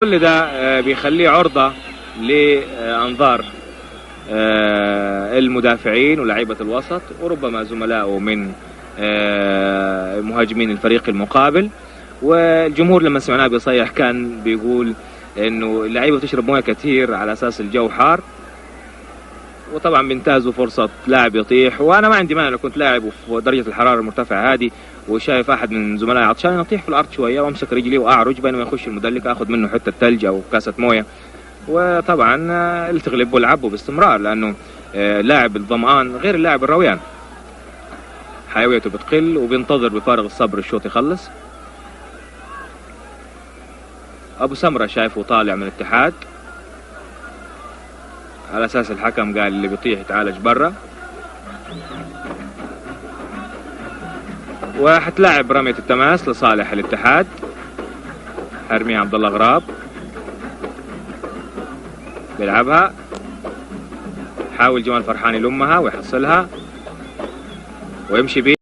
كل ده بيخليه عرضة لأنظار المدافعين ولاعيبة الوسط وربما زملائه من مهاجمين الفريق المقابل. والجمهور لما سمعناه بيصيح كان بيقول انه اللعيبة تشرب مويه كثير على اساس الجو حار، وطبعا بينتهزوا فرصة لاعب يطيح. وانا ما عندي مانع لو كنت لاعب وفي درجة الحرارة المرتفعة هذه وشايف احد من زملائي عطشان اطيح في الارض شوية وامسك رجلي واعرج بينما يخش المدلك اخذ منه حتة ثلج او كاسة مويه. وطبعا التغلب والعبوا باستمرار، لانه لاعب الظمآن غير اللاعب الرويان، حيويته بتقل وبينتظر بفارغ الصبر الشوط يخلص. ابو سمرة شايفه طالع من الاتحاد على اساس الحكم قال اللي بيطيح يتعالج برا، وحتلاعب رمية التماس لصالح الاتحاد. حرميها عبد الله غراب بيلعبها، حاول جمال فرحان يلمها ويحصلها ويمشي بيه.